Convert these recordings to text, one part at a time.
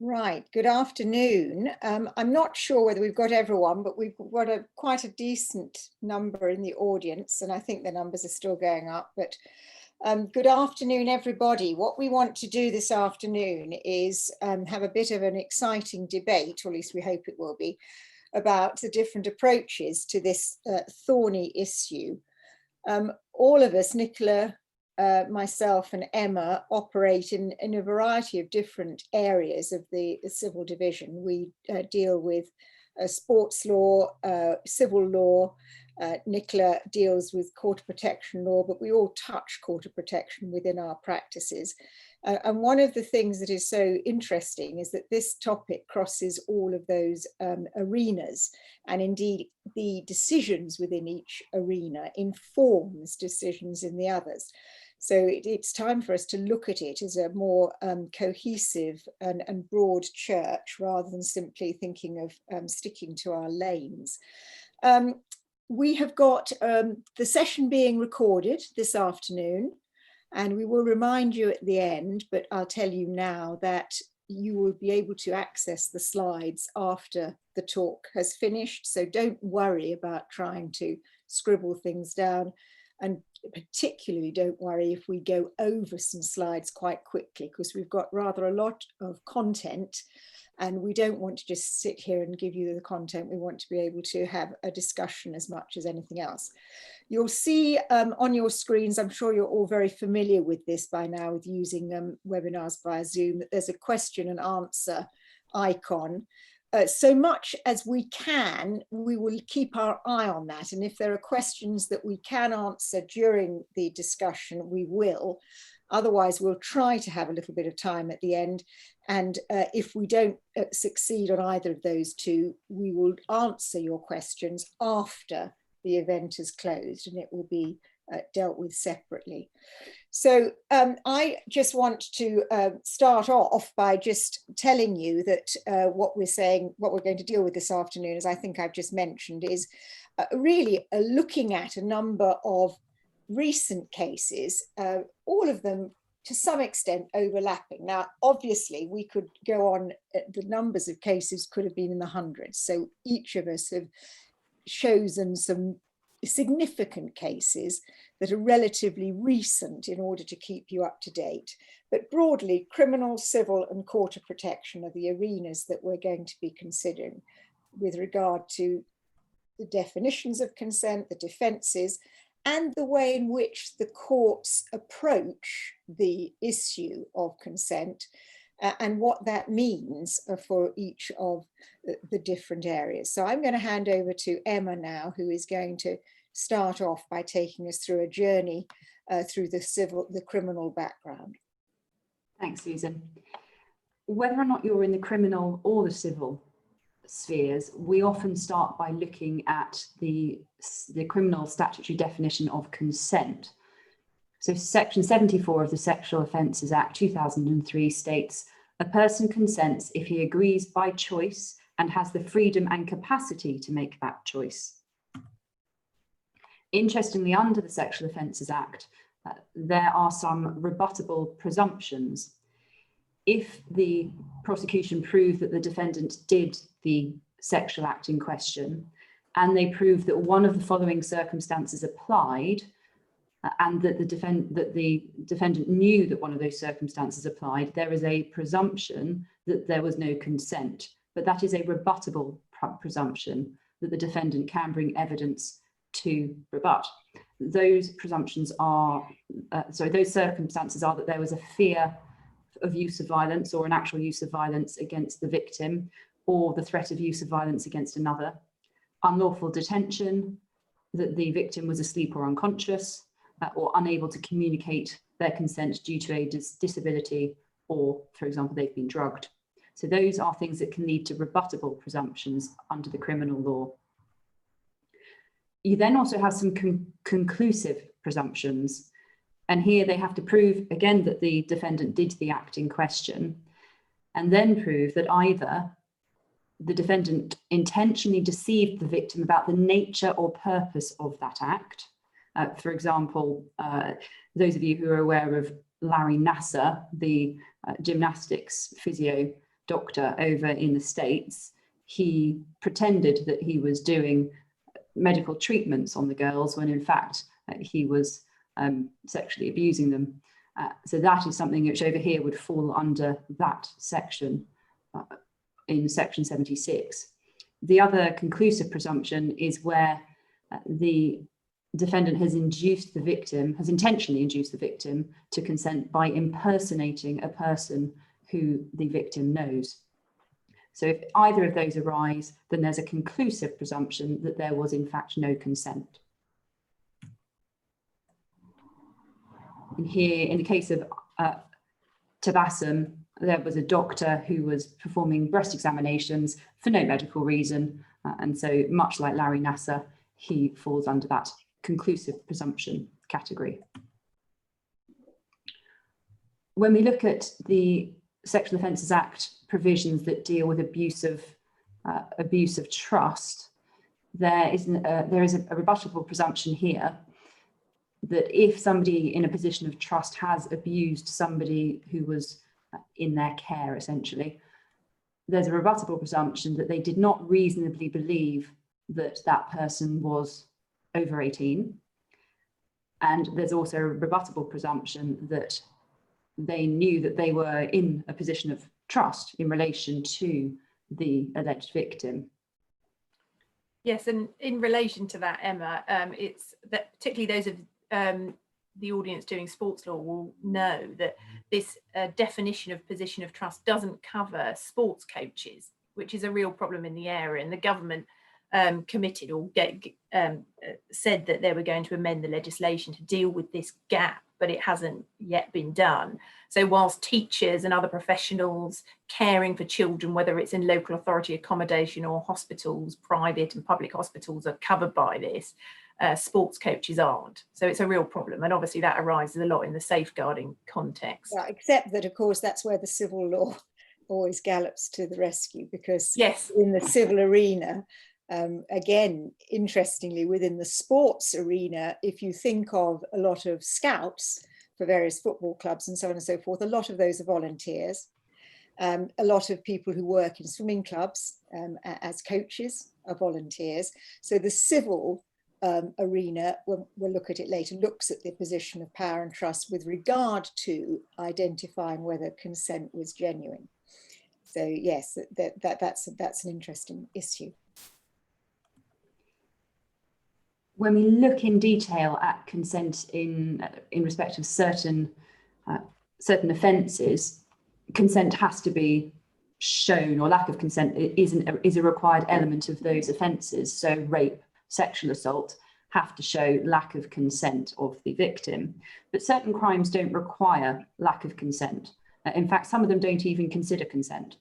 Right, good afternoon. I'm not sure whether we've got everyone, but we've got quite a decent number in the audience, and I think the numbers are still going up. But good afternoon, everybody. What we want to do this afternoon is have a bit of an exciting debate, or at least we hope it will be, about the different approaches to this thorny issue. All of us, Nicola, myself and Emma, operate in a variety of different areas of the civil division. We deal with sports law, civil law. Nicola deals with court of protection law, but we all touch court of protection within our practices. And one of the things that is so interesting is that this topic crosses all of those arenas, and indeed the decisions within each arena informs decisions in the others. So it's time for us to look at it as a more cohesive and broad church, rather than simply thinking of sticking to our lanes. We have got the session being recorded this afternoon, and we will remind you at the end, but I'll tell you now that you will be able to access the slides after the talk has finished. So don't worry about trying to scribble things down, and particularly don't worry if we go over some slides quite quickly, because we've got rather a lot of content and we don't want to just sit here and give you the content. We want to be able to have a discussion as much as anything else. You'll see on your screens, I'm sure you're all very familiar with this by now, with using webinars via Zoom, that there's a question and answer icon. So much as we can, we will keep our eye on that. And if there are questions that we can answer during the discussion, we will. Otherwise, we'll try to have a little bit of time at the end. And if we don't succeed on either of those two, we will answer your questions after the event is closed, and it will be dealt with separately. So I just want to start off by just telling you that what we're going to deal with this afternoon, as I think I've just mentioned, is really looking at a number of recent cases, all of them to some extent overlapping. Now, obviously, we could go on, the numbers of cases could have been in the hundreds. So each of us have chosen some significant cases that are relatively recent in order to keep you up to date. But broadly, criminal, civil, and court of protection are the arenas that we're going to be considering with regard to the definitions of consent, the defences, and the way in which the courts approach the issue of consent and what that means for each of the different areas. So I'm going to hand over to Emma now, who is going to start off by taking us through a journey through the criminal background. Thanks, Susan. Whether or not you're in the criminal or the civil spheres, we often start by looking at the criminal statutory definition of consent. So section 74 of the Sexual Offences Act 2003 states, a person consents if he agrees by choice and has the freedom and capacity to make that choice. Interestingly, under the Sexual Offences Act, there are some rebuttable presumptions. If the prosecution prove that the defendant did the sexual act in question, and they prove that one of the following circumstances applied, and that the defendant knew that one of those circumstances applied, there is a presumption that there was no consent. But that is a rebuttable presumption that the defendant can bring evidence to rebut. Those presumptions are, those circumstances are that there was a fear of use of violence or an actual use of violence against the victim, or the threat of use of violence against another, unlawful detention, that the victim was asleep or unconscious, or unable to communicate their consent due to a disability, or, for example, they've been drugged. So those are things that can lead to rebuttable presumptions under the criminal law. You then also have some conclusive presumptions. And here they have to prove, again, that the defendant did the act in question, and then prove that either the defendant intentionally deceived the victim about the nature or purpose of that act. For example, those of you who are aware of Larry Nassar, the gymnastics physio doctor over in the States, he pretended that he was doing medical treatments on the girls when in fact he was sexually abusing them. So that is something which over here would fall under that section in section 76. The other conclusive presumption is where the defendant has intentionally induced the victim to consent by impersonating a person who the victim knows. So if either of those arise, then there's a conclusive presumption that there was in fact no consent. And here, in the case of Tabassum, there was a doctor who was performing breast examinations for no medical reason. And so much like Larry Nassar, he falls under that conclusive presumption category. When we look at the Sexual Offences Act provisions that deal with abuse of trust, there is a rebuttable presumption here that if somebody in a position of trust has abused somebody who was in their care, essentially, there's a rebuttable presumption that they did not reasonably believe that that person was over 18. And there's also a rebuttable presumption that they knew that they were in a position of trust in relation to the alleged victim. Yes, and in relation to that, Emma, it's that particularly those of the audience doing sports law will know that this definition of position of trust doesn't cover sports coaches, which is a real problem in the area. And the government committed or said that they were going to amend the legislation to deal with this gap, but it hasn't yet been done. So whilst teachers and other professionals caring for children, whether it's in local authority accommodation or hospitals, private and public hospitals, are covered by this, sports coaches aren't. So it's a real problem. And obviously that arises a lot in the safeguarding context. Yeah, except that, of course, that's where the civil law always gallops to the rescue, because yes, in the civil arena, again, interestingly, within the sports arena, if you think of a lot of scouts for various football clubs and so on and so forth, a lot of those are volunteers. A lot of people who work in swimming clubs as coaches are volunteers. So the civil arena, we'll look at it later, looks at the position of power and trust with regard to identifying whether consent was genuine. So yes, that's an interesting issue. When we look in detail at consent in respect of certain offences, consent has to be shown, or lack of consent is a required element of those offences. So rape, sexual assault have to show lack of consent of the victim. But certain crimes don't require lack of consent. In fact, some of them don't even consider consent.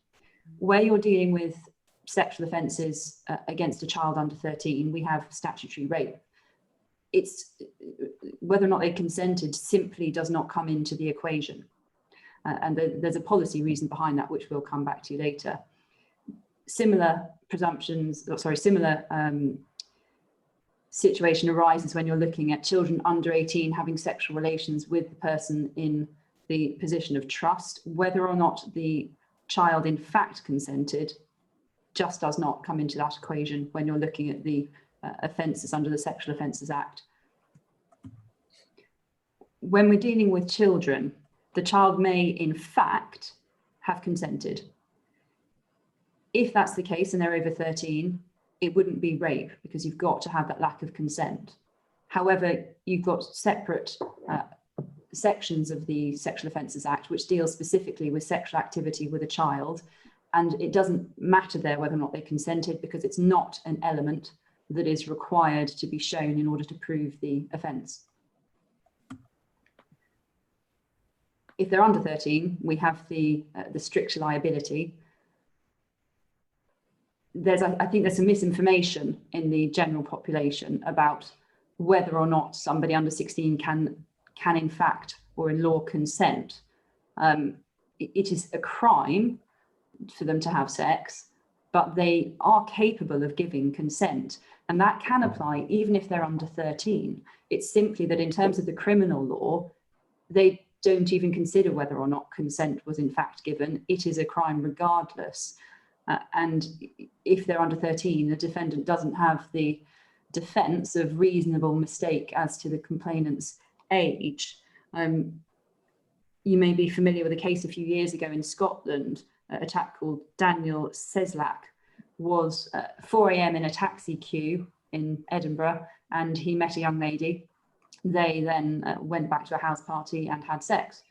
Where you're dealing with sexual offences against a child under 13, we have statutory rape. It's whether or not they consented simply does not come into the equation. And there's a policy reason behind that, which we'll come back to later. Similar situation arises when you're looking at children under 18 having sexual relations with the person in the position of trust. Whether or not the child in fact consented just does not come into that equation when you're looking at the offences under the Sexual Offences Act. When we're dealing with children, the child may in fact have consented. If that's the case and they're over 13, it wouldn't be rape because you've got to have that lack of consent. However, you've got separate sections of the Sexual Offences Act which deal specifically with sexual activity with a child, and it doesn't matter there whether or not they consented because it's not an element that is required to be shown in order to prove the offence. If they're under 13, we have the strict liability. I think there's some misinformation in the general population about whether or not somebody under 16 can in fact or in law consent. It is a crime for them to have sex, but they are capable of giving consent, and that can apply even if they're under 13. It's simply that in terms of the criminal law, they don't even consider whether or not consent was in fact given. It is a crime regardless. And if they're under 13, the defendant doesn't have the defence of reasonable mistake as to the complainant's age. You may be familiar with a case a few years ago in Scotland. A chap called Daniel Seslak was 4 a.m. in a taxi queue in Edinburgh, and he met a young lady. They then went back to a house party and had sex.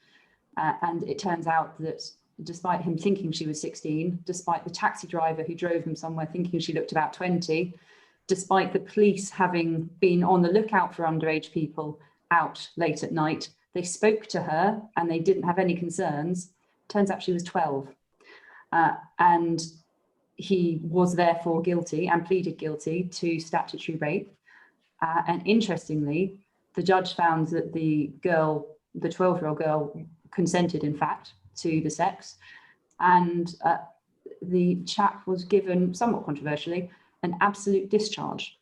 And it turns out that despite him thinking she was 16, despite the taxi driver who drove them somewhere thinking she looked about 20, despite the police having been on the lookout for underage people out late at night, they spoke to her and they didn't have any concerns. Turns out she was 12. And he was therefore guilty and pleaded guilty to statutory rape. And interestingly, the judge found that the girl, the 12-year-old girl, consented in fact to the sex, and the chap was given, somewhat controversially, an absolute discharge.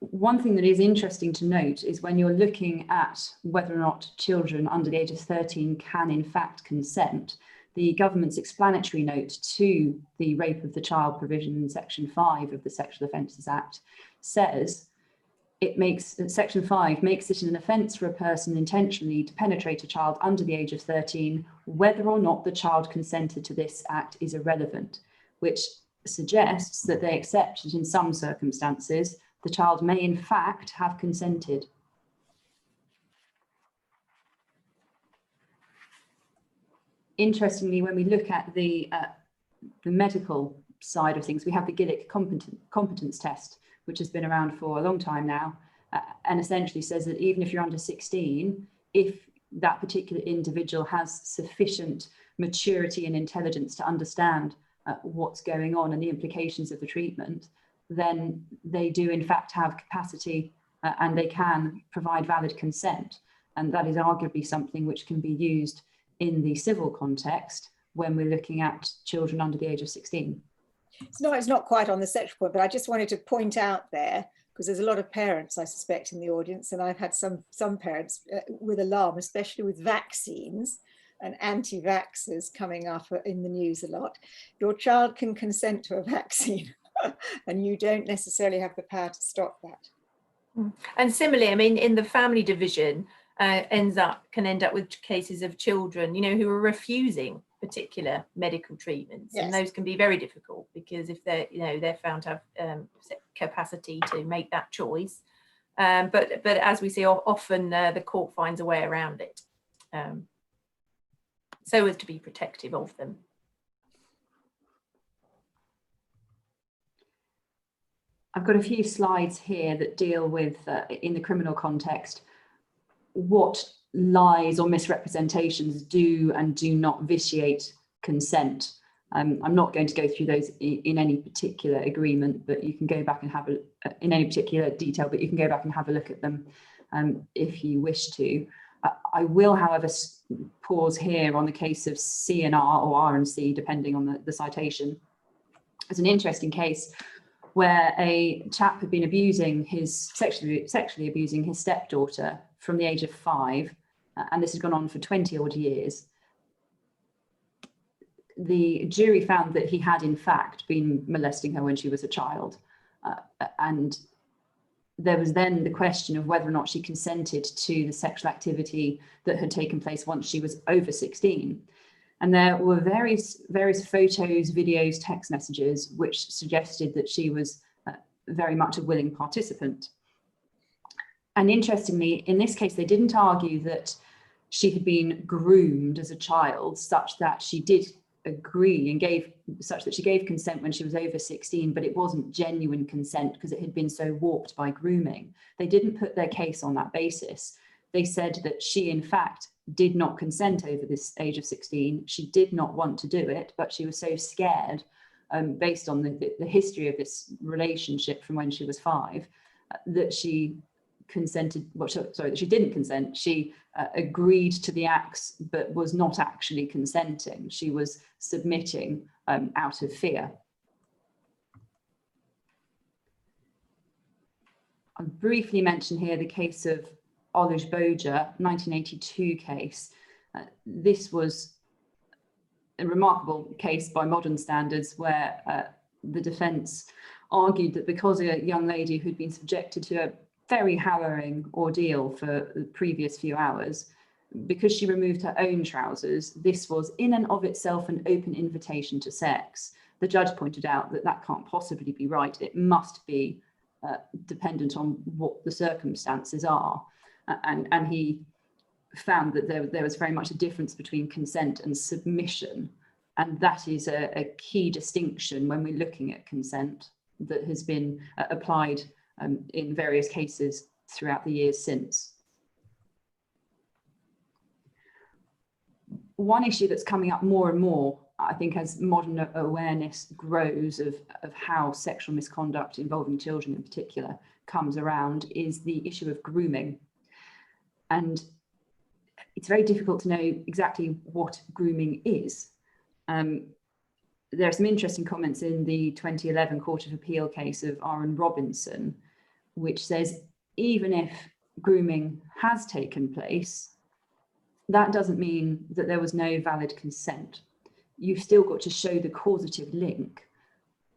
One thing that is interesting to note is when you're looking at whether or not children under the age of 13 can in fact consent, the government's explanatory note to the rape of the child provision in Section 5 of the Sexual Offences Act says Section 5 makes it an offence for a person intentionally to penetrate a child under the age of 13, whether or not the child consented to this act is irrelevant, which suggests that they accept that in some circumstances the child may in fact have consented. Interestingly, when we look at the medical side of things, we have the Gillick competence test, which has been around for a long time now, and essentially says that even if you're under 16, if that particular individual has sufficient maturity and intelligence to understand what's going on and the implications of the treatment, then they do in fact have capacity and they can provide valid consent. And that is arguably something which can be used in the civil context when we're looking at children under the age of 16. It's not quite on the sexual point, but I just wanted to point out there, because there's a lot of parents, I suspect, in the audience, and I've had some parents with alarm, especially with vaccines and anti-vaxxers coming up in the news a lot. Your child can consent to a vaccine and you don't necessarily have the power to stop that. And similarly, I mean, in the family division, can end up with cases of children, you know, who are refusing particular medical treatments. Yes. And those can be very difficult because if they're found to have capacity to make that choice, but as we see, often the court finds a way around it, so as to be protective of them. I've got a few slides here that deal with, in the criminal context, what lies or misrepresentations do and do not vitiate consent. I'm not going to go through those in any particular agreement, but you can go back and have in any particular detail, but you can go back and have a look at them if you wish to. I will, however, pause here on the case of C&R or R&C, depending on the citation. It's an interesting case where a chap had been sexually abusing his stepdaughter from the age of 5, and this has gone on for 20 odd years. The jury found that he had in fact been molesting her when she was a child, and there was then the question of whether or not she consented to the sexual activity that had taken place once she was over 16. And there were various photos, videos, text messages which suggested that she was very much a willing participant. And interestingly, in this case, they didn't argue that she had been groomed as a child such that she did agree and she gave consent when she was over 16, but it wasn't genuine consent because it had been so warped by grooming. They didn't put their case on that basis. They said that she, in fact, did not consent over this age of 16. She did not want to do it, but she was so scared, based on the history of this relationship from when she was 5, that she consented, that she didn't consent. She agreed to the acts, but was not actually consenting. She was submitting out of fear. I'll briefly mention here the case of Oluj-Boja 1982 case. This was a remarkable case by modern standards, where the defence argued that because a young lady who'd been subjected to a very harrowing ordeal for the previous few hours, because she removed her own trousers, this was in and of itself an open invitation to sex. The judge pointed out that that can't possibly be right. It must be dependent on what the circumstances are. And he found that there was very much a difference between consent and submission. And that is a key distinction when we're looking at consent that has been applied in various cases throughout the years since. One issue that's coming up more and more, I think, as modern awareness grows of how sexual misconduct involving children in particular comes around, is the issue of grooming. And it's very difficult to know exactly what grooming is. There are some interesting comments in the 2011 Court of Appeal case of Aaron Robinson, which says even if grooming has taken place, that doesn't mean that there was no valid consent. You've still got to show the causative link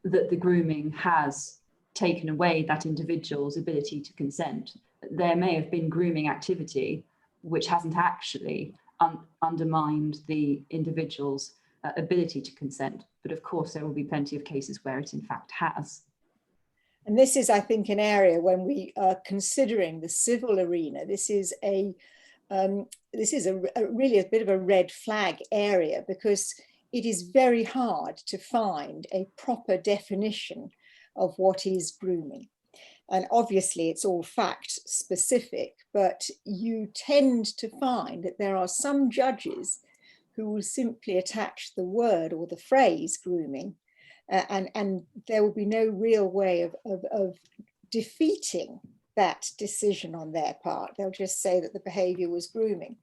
that the grooming has taken away that individual's ability to consent. There may have been grooming activity which hasn't actually undermined the individual's ability to consent. But of course, there will be plenty of cases where it in fact has. And this is, I think, an area when we are considering the civil arena. This is really a bit of a red flag area, because it is very hard to find a proper definition of what is grooming. And obviously it's all fact specific, but you tend to find that there are some judges who will simply attach the word or the phrase grooming, and there will be no real way of defeating that decision on their part. They'll just say that the behaviour was grooming.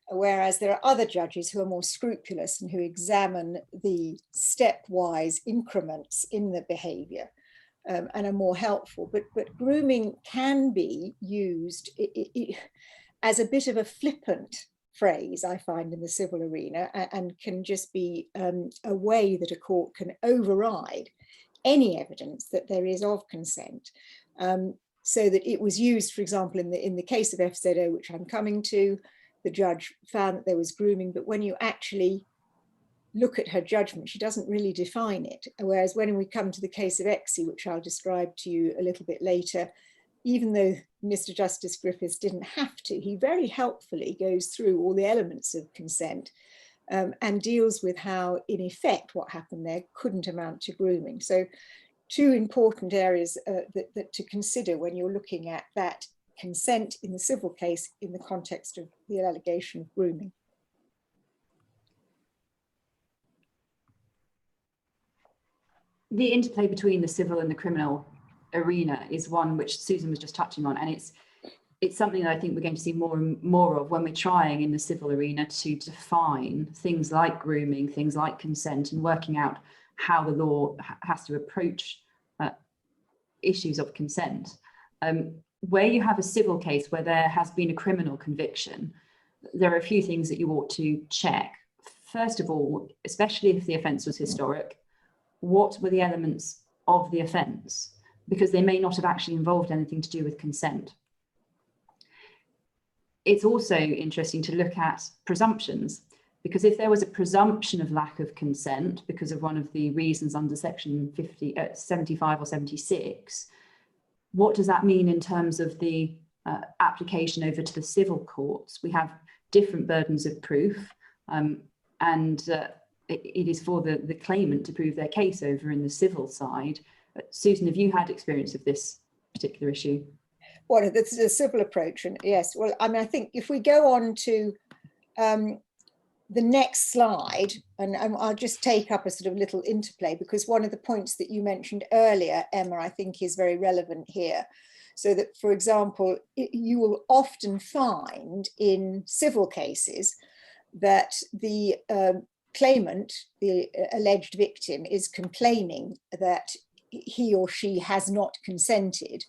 Whereas there are other judges who are more scrupulous and who examine the stepwise increments in the behaviour and are more helpful. But grooming can be used as a bit of a flippant phrase, I find, in the civil arena, and can just be a way that a court can override any evidence that there is of consent. So that it was used, for example, in the case of FZO, which I'm coming to, the judge found that there was grooming, but when you actually look at her judgment, she doesn't really define it. Whereas when we come to the case of Exie, which I'll describe to you a little bit later, even though Mr. Justice Griffiths didn't have to, he very helpfully goes through all the elements of consent and deals with how, in effect, what happened there couldn't amount to grooming. So two important areas that to consider when you're looking at that consent in the civil case in the context of the allegation of grooming. The interplay between the civil and the criminal arena is one which Susan was just touching on, and it's something that I think we're going to see more and more of when we're trying in the civil arena to define things like grooming, things like consent, and working out how the law has to approach issues of consent. Where you have a civil case where there has been a criminal conviction, there are a few things that you ought to check. First of all, especially if the offence was historic, what were the elements of the offence? Because they may not have actually involved anything to do with consent. It's also interesting to look at presumptions, because if there was a presumption of lack of consent because of one of the reasons under section 75 or 76, what does that mean in terms of the application over to the civil courts? We have different burdens of proof, and it is for the claimant to prove their case over in the civil side. Susan, have you had experience of this particular issue? Well, this is a civil approach, and yes, well, I mean, I think if we go on to the next slide, and I'll just take up a sort of little interplay, because one of the points that you mentioned earlier, Emma, I think is very relevant here. So that, for example, you will often find in civil cases that the claimant, the alleged victim, is complaining that he or she has not consented.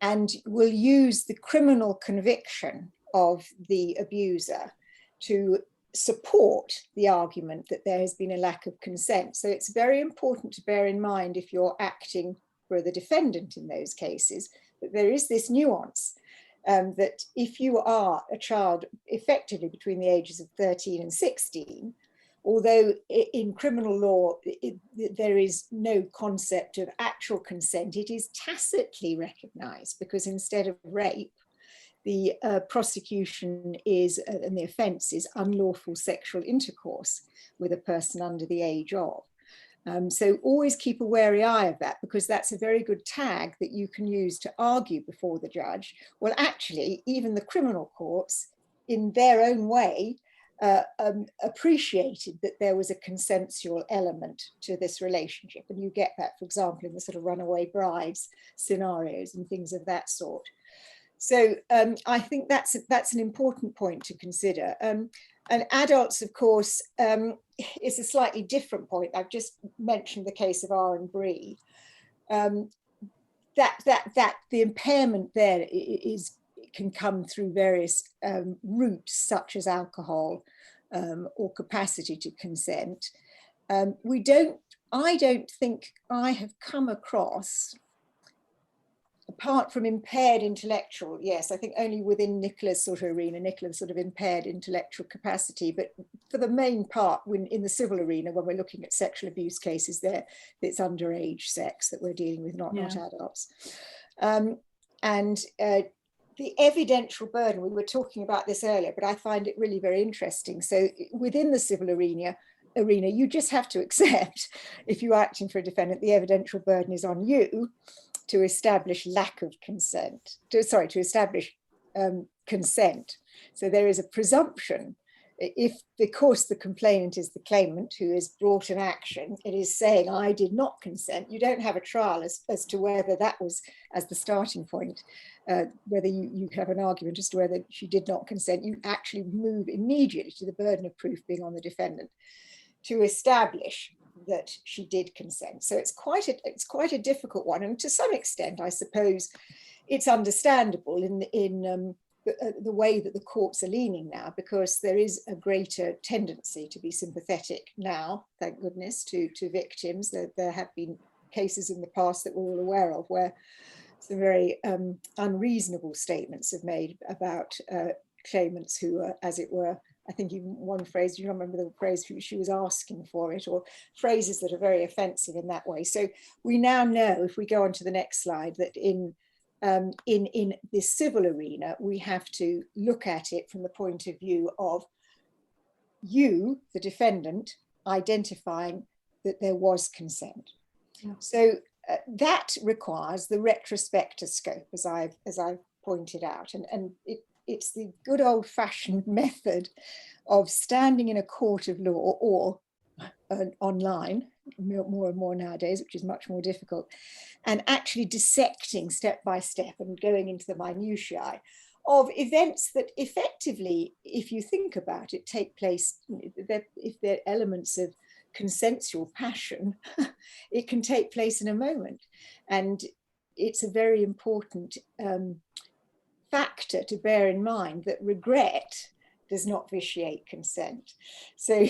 and will use the criminal conviction of the abuser to support the argument that there has been a lack of consent. So it's very important to bear in mind, if you're acting for the defendant in those cases, that there is this nuance, that if you are a child effectively between the ages of 13 and 16, although in criminal law there is no concept of actual consent, it is tacitly recognized, because instead of rape, the prosecution is, and the offence is, unlawful sexual intercourse with a person under the age of. So always keep a wary eye of that, because that's a very good tag that you can use to argue before the judge. Well, actually, even the criminal courts, in their own way, appreciated that there was a consensual element to this relationship. And you get that, for example, in the sort of runaway brides scenarios and things of that sort. So I think that's an important point to consider. And adults, of course, is a slightly different point. I've just mentioned the case of R and Bree. That the impairment there can come through various routes, such as alcohol or capacity to consent. I don't think I have come across, apart from impaired intellectual, yes, I think only within Nicola's sort of arena, Nicola's sort of impaired intellectual capacity, but for the main part, when in the civil arena, when we're looking at sexual abuse cases, there it's underage sex that we're dealing with, not adults. The evidential burden, we were talking about this earlier, but I find it really very interesting. So within the civil arena, you just have to accept, if you're acting for a defendant, the evidential burden is on you to establish lack of consent, to establish consent. So there is a presumption. If, because the complainant is the claimant who has brought an action, it is saying, I did not consent. You don't have a trial as to whether that was, as the starting point, whether you have an argument as to whether she did not consent. You actually move immediately to the burden of proof being on the defendant to establish that she did consent. So it's quite a difficult one, and to some extent, I suppose, it's understandable in the way that the courts are leaning now, because there is a greater tendency to be sympathetic now, thank goodness, to victims. There have been cases in the past that we're all aware of where some very unreasonable statements have made about claimants who are, as it were, I think even one phrase, do you remember the phrase, she was asking for it, or phrases that are very offensive in that way. So we now know, if we go on to the next slide, that in this civil arena, we have to look at it from the point of view of you, the defendant, identifying that there was consent. Yeah. So that requires the retrospective scope, as I've pointed out, and it's the good old-fashioned method of standing in a court of law or online, more and more nowadays, which is much more difficult, and actually dissecting step by step and going into the minutiae of events that effectively, if you think about it, take place, if they're elements of consensual passion, it can take place in a moment. And it's a very important factor to bear in mind, that regret does not vitiate consent. So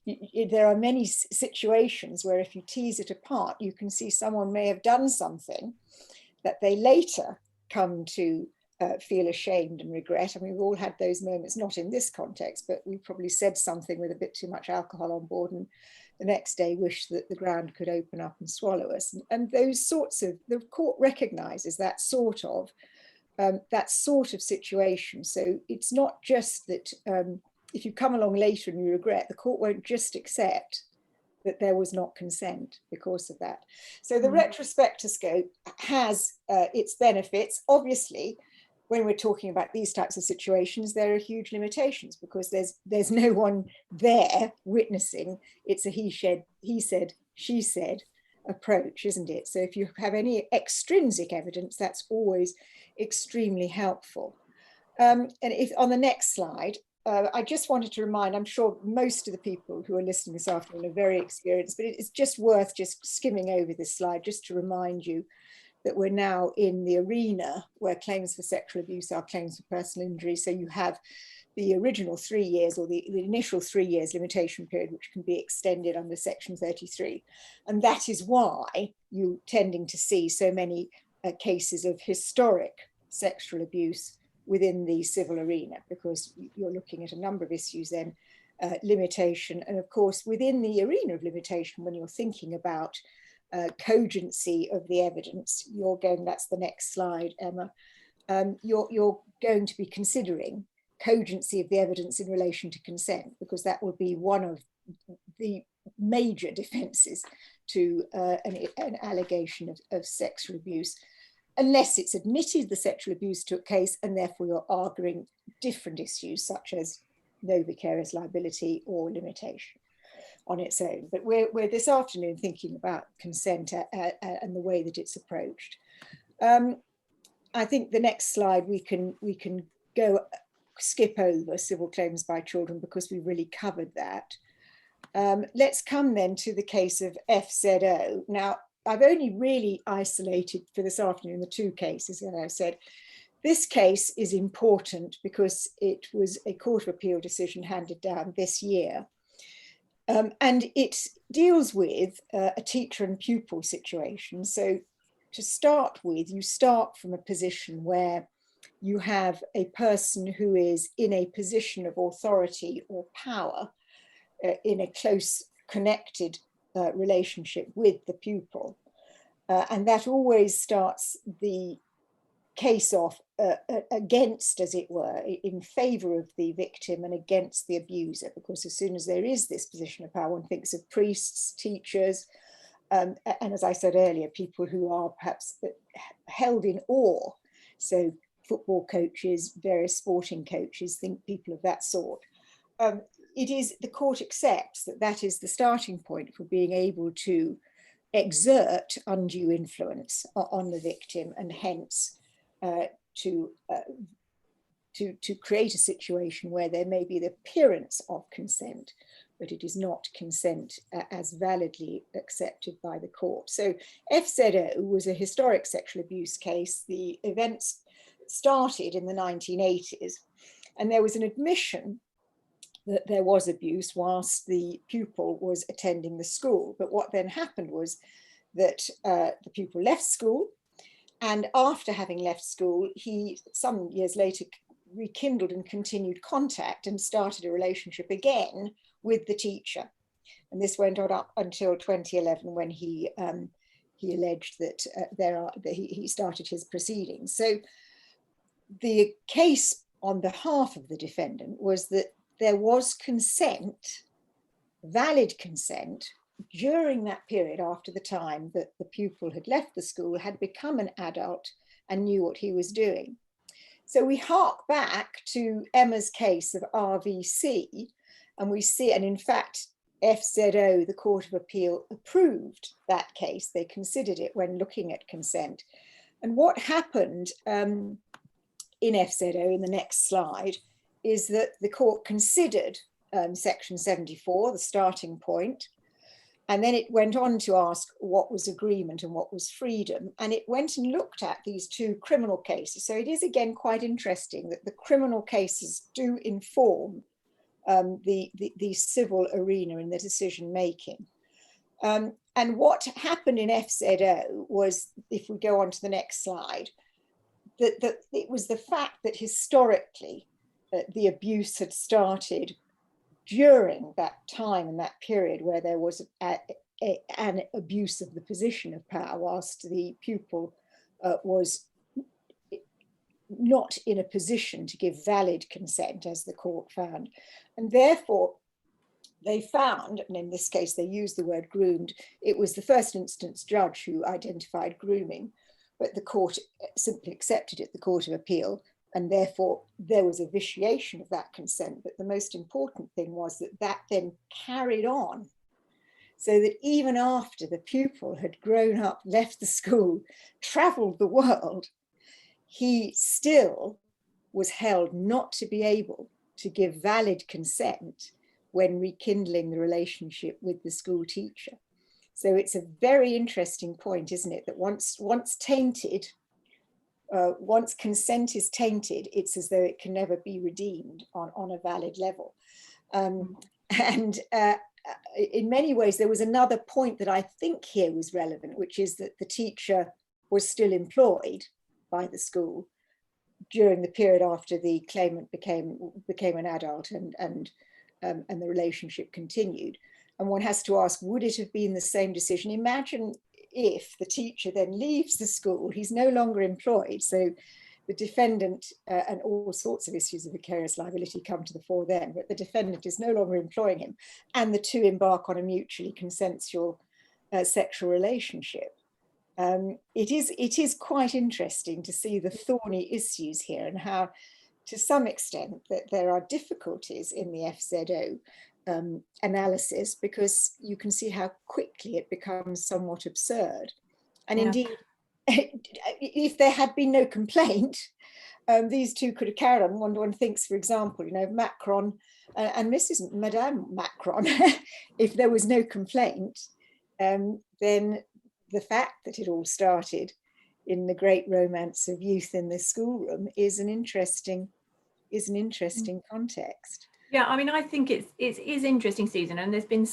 there are many situations where, if you tease it apart, you can see someone may have done something that they later come to feel ashamed and regret. I mean, we've all had those moments, not in this context, but we probably said something with a bit too much alcohol on board, and the next day wish that the ground could open up and swallow us. And those sorts of, the court recognizes that sort of situation. So it's not just that if you come along later and you regret, the court won't just accept that there was not consent because of that. So the retrospective scope has its benefits. Obviously, when we're talking about these types of situations, there are huge limitations, because there's no one there witnessing. It's a he said, she said approach, isn't it? So if you have any extrinsic evidence, that's always extremely helpful. And if on the next slide, I just wanted to remind, I'm sure most of the people who are listening this afternoon are very experienced, but it's just worth just skimming over this slide just to remind you that we're now in the arena where claims for sexual abuse are claims for personal injury. So you have the original 3 years, or the initial 3 years limitation period, which can be extended under Section 33. And that is why you're tending to see so many cases of historic sexual abuse within the civil arena, because you're looking at a number of issues then, limitation. And of course, within the arena of limitation, when you're thinking about cogency of the evidence, that's the next slide, Emma, you're going to be considering cogency of the evidence in relation to consent, because that will be one of the major defences to an allegation of sexual abuse, unless it's admitted the sexual abuse took place, and therefore you're arguing different issues such as no vicarious liability or limitation on its own. But we're this afternoon thinking about consent and the way that it's approached. I think the next slide we can skip over civil claims by children, because we've really covered that. Let's come then to the case of FZO. Now, I've only really isolated for this afternoon the two cases, as I said. This case is important because it was a Court of Appeal decision handed down this year. And it deals with a teacher and pupil situation. So to start with, you start from a position where you have a person who is in a position of authority or power in a close connected relationship with the pupil. And that always starts the case off against, as it were, in favour of the victim and against the abuser, because as soon as there is this position of power, one thinks of priests, teachers, and as I said earlier, people who are perhaps held in awe. So football coaches, various sporting coaches, think people of that sort. The court accepts that that is the starting point for being able to exert undue influence on the victim, and hence to create a situation where there may be the appearance of consent, but it is not consent as validly accepted by the court. So FZO was a historic sexual abuse case. The events started in the 1980s, and there was an admission that there was abuse whilst the pupil was attending the school. But what then happened was that the pupil left school, and after having left school, he, some years later, rekindled and continued contact and started a relationship again with the teacher. And this went on up until 2011, when he alleged that he started his proceedings. So the case on behalf of the defendant was that there was consent, valid consent, during that period after the time that the pupil had left the school, had become an adult and knew what he was doing. So we hark back to Emma's case of RVC, and we see, and in fact, FZO, the Court of Appeal, approved that case. They considered it when looking at consent. And what happened in FZO, in the next slide, is that the court considered Section 74, the starting point, and then it went on to ask what was agreement and what was freedom. And it went and looked at these two criminal cases. So it is, again, quite interesting that the criminal cases do inform the civil arena in the decision making. And what happened in FZO was, if we go on to the next slide, that it was the fact that historically the abuse had started during that time and that period where there was an abuse of the position of power, whilst the pupil was not in a position to give valid consent, as the court found. And therefore, they found, and in this case they used the word groomed, it was the first instance judge who identified grooming, but the court simply accepted it, the Court of Appeal, and therefore there was a vitiation of that consent. But the most important thing was that that then carried on, so that even after the pupil had grown up, left the school, travelled the world, he still was held not to be able to give valid consent when rekindling the relationship with the school teacher. So it's a very interesting point, isn't it? That once tainted, once consent is tainted, it's as though it can never be redeemed on a valid level. And in many ways, there was another point that I think here was relevant, which is that the teacher was still employed by the school during the period after the claimant became an adult and the relationship continued. And one has to ask, would it have been the same decision? Imagine if the teacher then leaves the school, he's no longer employed. So the defendant and all sorts of issues of vicarious liability come to the fore then, but the defendant is no longer employing him, and the two embark on a mutually consensual sexual relationship. It is quite interesting to see the thorny issues here, and how, to some extent, that there are difficulties in the FZO analysis, because you can see how quickly it becomes somewhat absurd. And indeed, if there had been no complaint, these two could have carried on. One thinks, for example, Macron and Madame Macron, if there was no complaint, then the fact that it all started in the great romance of youth in the schoolroom is an interesting context. Yeah, I mean, I think it is interesting, Susan, and there's been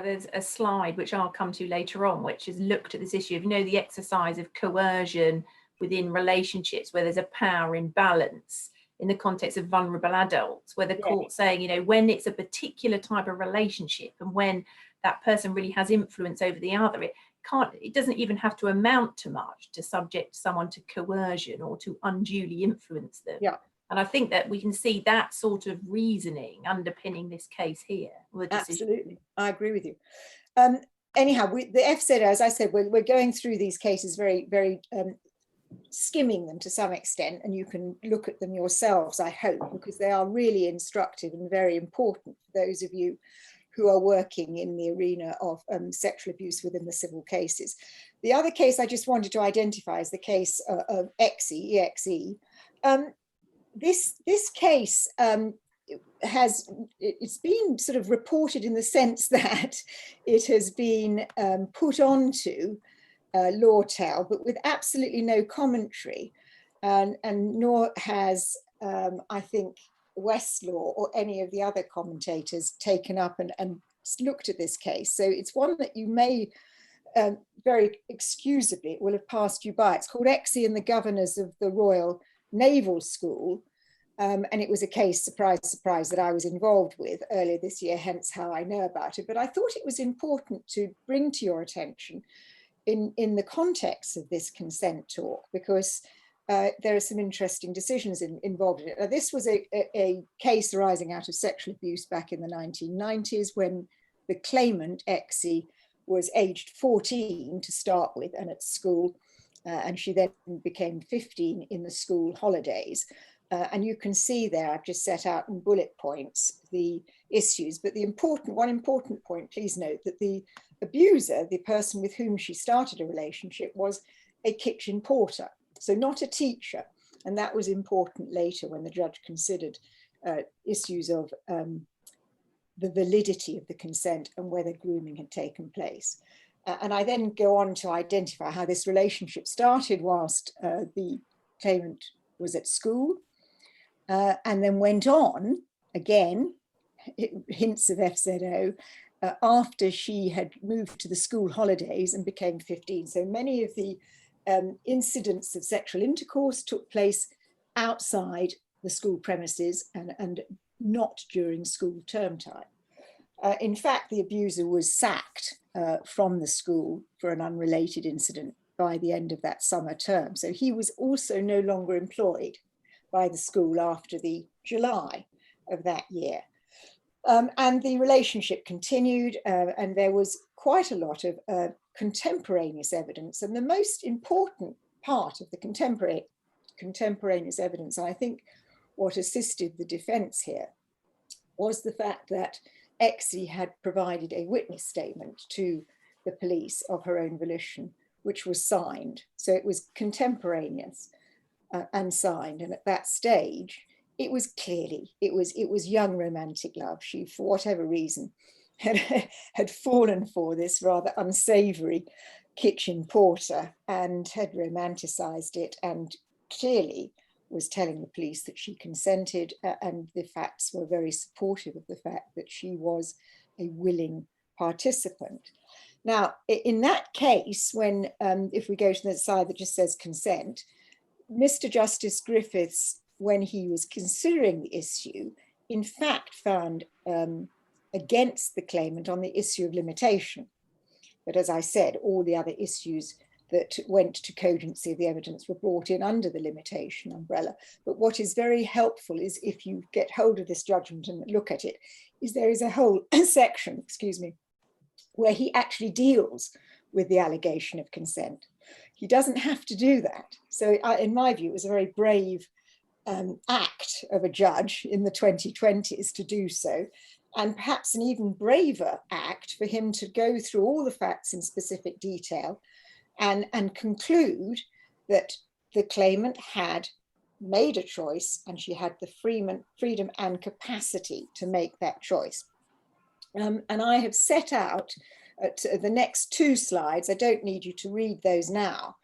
there's a slide which I'll come to later on, which has looked at this issue of, the exercise of coercion within relationships where there's a power imbalance in the context of vulnerable adults, where the court's saying, when it's a particular type of relationship and when that person really has influence over the other, it doesn't even have to amount to much to subject someone to coercion or to unduly influence them. Yeah. And I think that we can see that sort of reasoning underpinning this case here. Absolutely, I agree with you. Anyhow, the FZO, as I said, we're going through these cases very, very skimming them to some extent, and you can look at them yourselves, I hope, because they are really instructive and very important for those of you who are working in the arena of sexual abuse within the civil cases. The other case I just wanted to identify is the case of EXE. This case it's been sort of reported in the sense that it has been put onto Lawtel, but with absolutely no commentary, and nor has I think Westlaw or any of the other commentators taken up and looked at this case. So it's one that you may very excusably, it will have passed you by. It's called EXE and the Governors of the Royal Naval School. And it was a case, surprise, surprise, that I was involved with earlier this year, hence how I know about it. But I thought it was important to bring to your attention in the context of this consent talk, because there are some interesting decisions involved in it. Now, this was a case arising out of sexual abuse back in the 1990s, when the claimant, EXE, was aged 14 to start with and at school, and she then became 15 in the school holidays. And you can see there, I've just set out in bullet points the issues, but one important point, please note that the abuser, the person with whom she started a relationship, was a kitchen porter, so not a teacher. And that was important later when the judge considered issues of the validity of the consent and whether grooming had taken place. And I then go on to identify how this relationship started whilst the claimant was at school, and then went on, again, hints of FZO, after she had moved to the school holidays and became 15. So many of the incidents of sexual intercourse took place outside the school premises and not during school term time. In fact, the abuser was sacked from the school for an unrelated incident by the end of that summer term. So he was also no longer employed by the school after the July of that year. And the relationship continued, and there was quite a lot of contemporaneous evidence. And the most important part of the contemporaneous evidence, and I think what assisted the defense here, was the fact that EXE had provided a witness statement to the police of her own volition, which was signed. So it was contemporaneous and signed. And at that stage, it was clearly, it was young romantic love. She, for whatever reason, had fallen for this rather unsavoury kitchen porter and had romanticised it, and clearly was telling the police that she consented, and the facts were very supportive of the fact that she was a willing participant. Now, in that case, when if we go to the side that just says consent, Mr. Justice Griffiths, when he was considering the issue, in fact found against the claimant on the issue of limitation. But as I said, all the other issues that went to cogency of the evidence were brought in under the limitation umbrella. But what is very helpful is, if you get hold of this judgment and look at it, is there is a whole section, excuse me, where he actually deals with the allegation of consent. He doesn't have to do that. So in my view, it was a very brave act of a judge in the 2020s to do so, and perhaps an even braver act for him to go through all the facts in specific detail and conclude that the claimant had made a choice and she had the freedom and capacity to make that choice. And I have set out at the next 2 slides, I don't need you to read those now,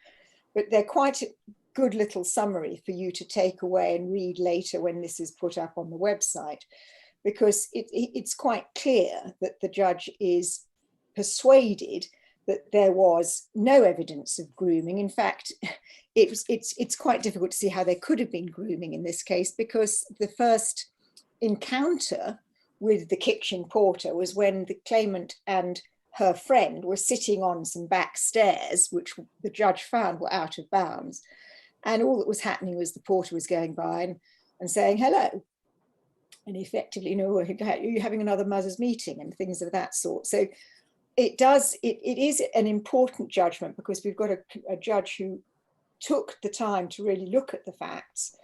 but they're quite a good little summary for you to take away and read later when this is put up on the website, because it's quite clear that the judge is persuaded that there was no evidence of grooming. In fact, it's quite difficult to see how there could have been grooming in this case, because the first encounter with the kitchen porter was when the claimant and her friend were sitting on some back stairs, which the judge found were out of bounds. And all that was happening was the porter was going by and saying hello. And effectively, you know, are you having another mothers' meeting and things of that sort. So it is an important judgment, because we've got a judge who took the time to really look at the facts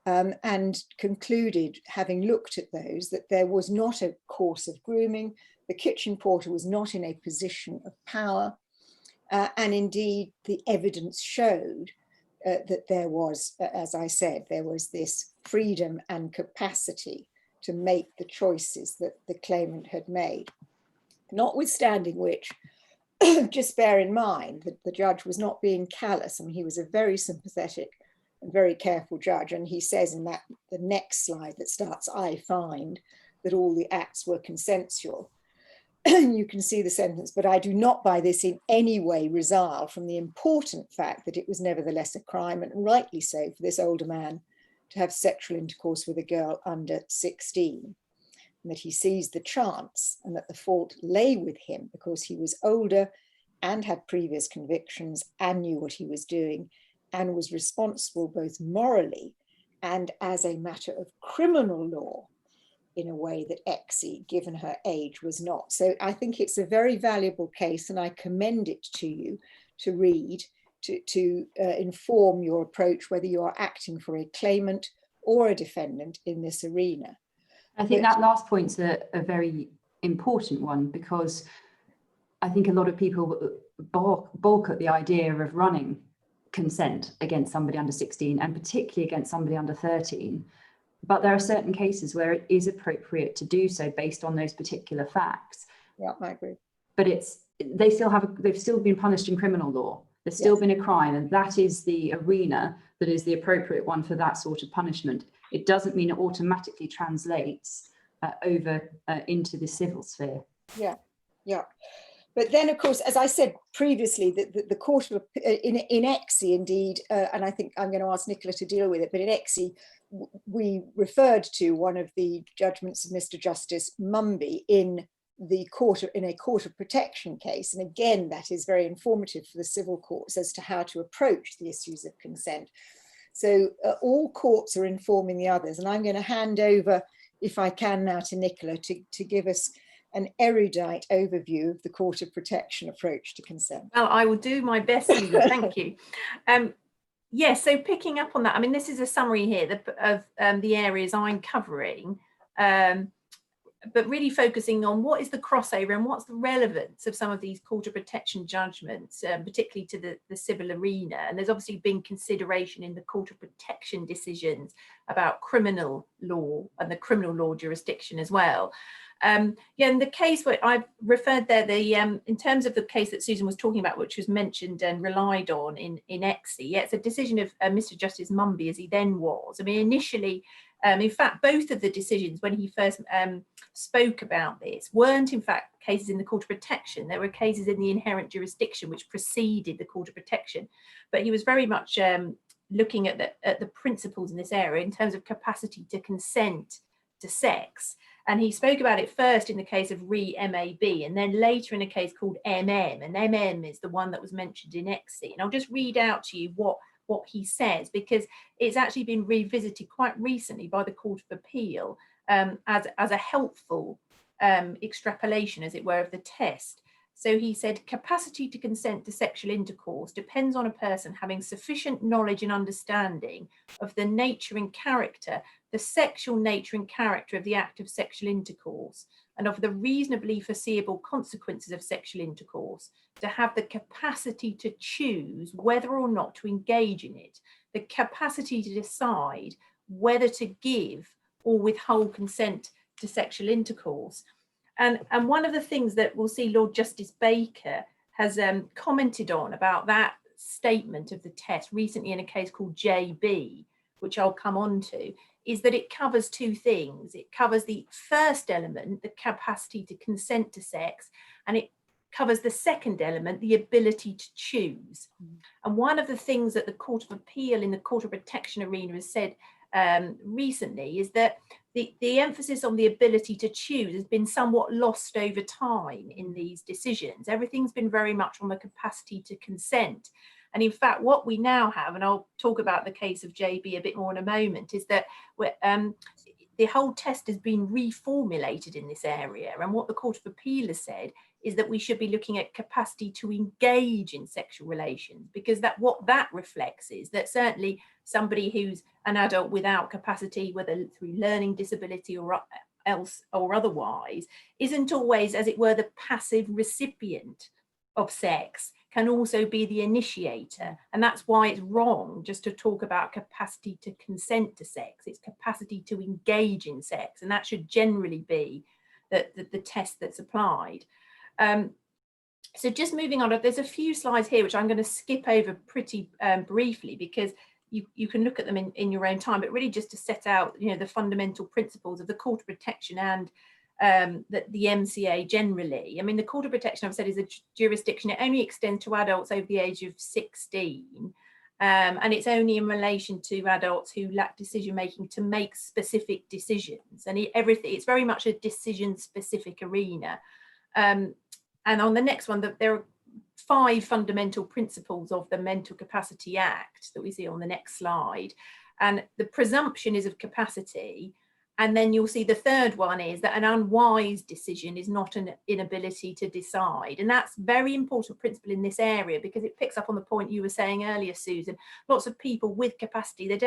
and concluded, having looked at those, that there was not a course of grooming. The kitchen porter was not in a position of power. And indeed, the evidence showed that there was, as I said, there was this freedom and capacity to make the choices that the claimant had made. Notwithstanding which, just bear in mind that the judge was not being callous. I mean, he was a very sympathetic and very careful judge. And he says in the next slide that starts, I find that all the acts were consensual. You can see the sentence, but I do not by this in any way resile from the important fact that it was nevertheless a crime, and rightly so, for this older man to have sexual intercourse with a girl under 16. And that he seized the chance, and that the fault lay with him because he was older and had previous convictions and knew what he was doing and was responsible both morally and as a matter of criminal law in a way that Exie, given her age, was not. So I think it's a very valuable case, and I commend it to you to read, to inform your approach, whether you are acting for a claimant or a defendant in this arena. I think that last point's a very important one, because I think a lot of people balk at the idea of running consent against somebody under 16, and particularly against somebody under 13. But there are certain cases where it is appropriate to do so based on those particular facts. Yeah, I agree. But they've still been punished in criminal law. There's still been a crime, and that is the arena that is the appropriate one for that sort of punishment. It doesn't mean it automatically translates over into the civil sphere. Yeah, yeah. But then, of course, as I said previously, the court of, in Exie, indeed, and I think I'm going to ask Nicola to deal with it, but in Exie, we referred to one of the judgments of Mr. Justice Mumby in a court of protection case. And again, that is very informative for the civil courts as to how to approach the issues of consent. So all courts are informing the others. And I'm going to hand over, if I can now, to Nicola to give us an erudite overview of the court of protection approach to consent. Well, I will do my best, Susan. Thank you. Yes, so picking up on that, I mean, this is a summary here of the areas I'm covering. but really focusing on what is the crossover and what's the relevance of some of these court of protection judgments, particularly to the civil arena. And there's obviously been consideration in the court of protection decisions about criminal law and the criminal law jurisdiction as well. Yeah, and the case where I've referred there, in terms of the case that Susan was talking about, which was mentioned and relied on in Essex, yeah, it's a decision of Mr. Justice Mumby, as he then was. I mean, initially, in fact, both of the decisions when he first spoke about this weren't in fact cases in the Court of Protection. There were cases in the inherent jurisdiction which preceded the Court of Protection, but he was very much looking at the principles in this area in terms of capacity to consent to sex. And he spoke about it first in the case of MAB, and then later in a case called MM, and MM is the one that was mentioned in Essex. And I'll just read out to you what he says, because it's actually been revisited quite recently by the Court of Appeal as a helpful extrapolation, as it were, of the test. So he said, capacity to consent to sexual intercourse depends on a person having sufficient knowledge and understanding of the nature and character, the sexual nature and character of the act of sexual intercourse, and of the reasonably foreseeable consequences of sexual intercourse, to have the capacity to choose whether or not to engage in it, the capacity to decide whether to give or withhold consent to sexual intercourse. And one of the things that we'll see Lord Justice Baker has commented on about that statement of the test recently in a case called JB, which I'll come on to, is that it covers two things. It covers the first element, the capacity to consent to sex, and it covers the second element, the ability to choose. And one of the things that the Court of Appeal in the Court of Protection arena has said recently is that the emphasis on the ability to choose has been somewhat lost over time in these decisions. Everything's been very much on the capacity to consent. And in fact, what we now have, and I'll talk about the case of JB a bit more in a moment, is that the whole test has been reformulated in this area. And what the Court of Appeal has said is that we should be looking at capacity to engage in sexual relations, because what that reflects is that certainly somebody who's an adult without capacity, whether through learning disability or else or otherwise, isn't always, as it were, the passive recipient of sex, can also be the initiator. And that's why it's wrong just to talk about capacity to consent to sex. It's capacity to engage in sex, and that should generally be the test that's applied. So just moving on, there's a few slides here which I'm going to skip over pretty briefly, because you can look at them in your own time, but really just to set out, you know, the fundamental principles of the Court of Protection and the MCA generally. I mean, the Court of Protection, I've said, is a jurisdiction. It only extends to adults over the age of 16, and it's only in relation to adults who lack decision making to make specific decisions. And it's very much a decision specific arena. And on the next one, there are 5 fundamental principles of the Mental Capacity Act that we see on the next slide. And the presumption is of capacity. And then you'll see the third one is that an unwise decision is not an inability to decide. And that's very important principle in this area, because it picks up on the point you were saying earlier, Susan. Lots of people with capacity, they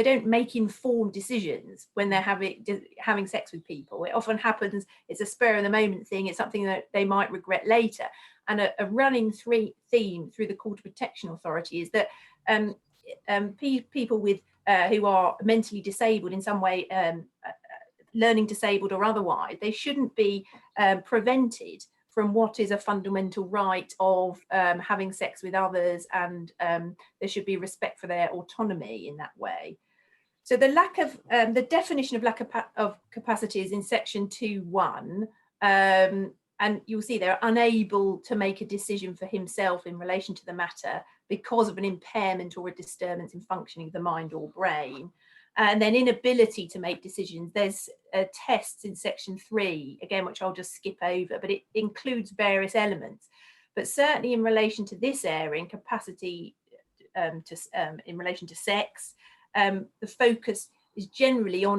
don't make informed decisions when they're having sex with people. It often happens, it's a spur of the moment thing. It's something that they might regret later. And a running theme through the Court of Protection Authority is that people with who are mentally disabled in some way, learning disabled or otherwise, they shouldn't be prevented from what is a fundamental right of having sex with others, and there should be respect for their autonomy in that way. So the lack of the definition of lack of capacity is in section 2.1, and you'll see they're unable to make a decision for himself in relation to the matter because of an impairment or a disturbance in functioning of the mind or brain. And then inability to make decisions. There's tests in section 3, again, which I'll just skip over, but it includes various elements. But certainly in relation to this area, in capacity in relation to sex, the focus is generally on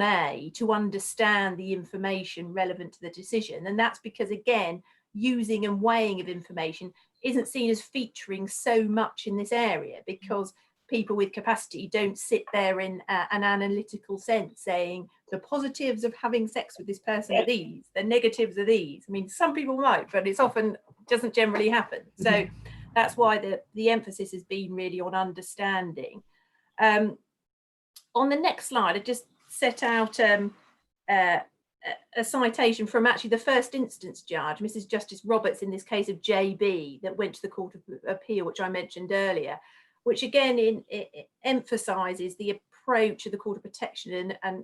to understand the information relevant to the decision. And that's because, again, using and weighing of information isn't seen as featuring so much in this area, because people with capacity don't sit there in an analytical sense saying the positives of having sex with this person are these, the negatives are these. I mean, some people might, but it's often doesn't generally happen. So that's why the emphasis has been really on understanding. On the next slide, I just set out a citation from actually the first instance judge, Mrs. Justice Roberts, in this case of JB, that went to the Court of Appeal, which I mentioned earlier, which again it emphasises the approach of the Court of Protection and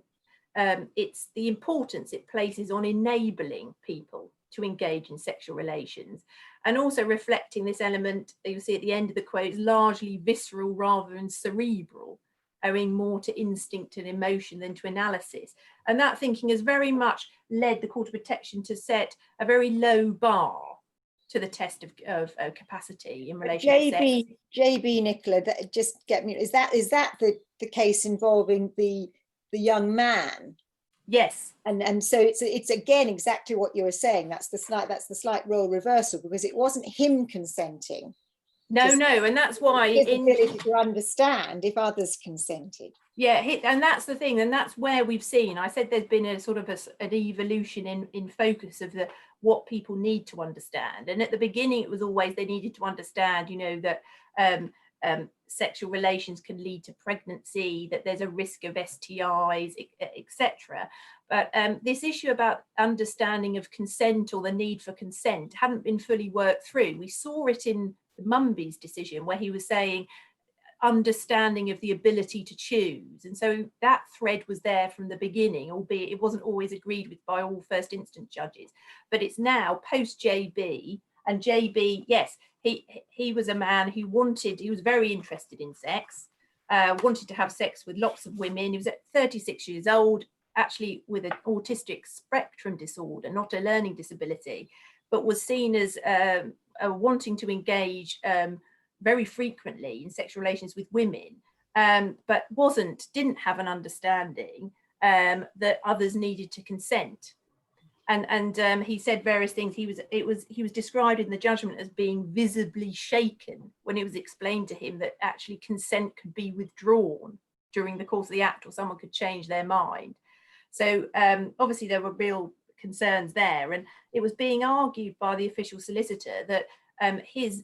it's the importance it places on enabling people to engage in sexual relations, and also reflecting this element that you'll see at the end of the quote is largely visceral rather than cerebral, owing more to instinct and emotion than to analysis. And that thinking has very much led the Court of Protection to set a very low bar to the test of capacity in relation to sex. JB, Nicola, that just get me, is that the case involving the young man? Yes. And so it's again exactly what you were saying. That's the slight role reversal, because it wasn't him consenting. No, and that's why his ability to understand if others consented. Yeah, and that's the thing, and that's where we've seen. I said there's been a sort of an evolution in focus of what people need to understand. And at the beginning, it was always they needed to understand, you know, that sexual relations can lead to pregnancy, that there's a risk of STIs, etc. But this issue about understanding of consent or the need for consent hadn't been fully worked through. We saw it in Mumby's decision, where he was saying understanding of the ability to choose, and so that thread was there from the beginning, albeit it wasn't always agreed with by all first instance judges. But it's now post JB, and JB, yes, he was a man who he was very interested in sex, wanted to have sex with lots of women. He was at 36 years old, actually with an autistic spectrum disorder, not a learning disability, but was seen as wanting to engage very frequently in sexual relations with women, but didn't have an understanding that others needed to consent. And he said various things. He was described in the judgment as being visibly shaken when it was explained to him that actually consent could be withdrawn during the course of the act, or someone could change their mind. So obviously there were real concerns there, and it was being argued by the official solicitor that his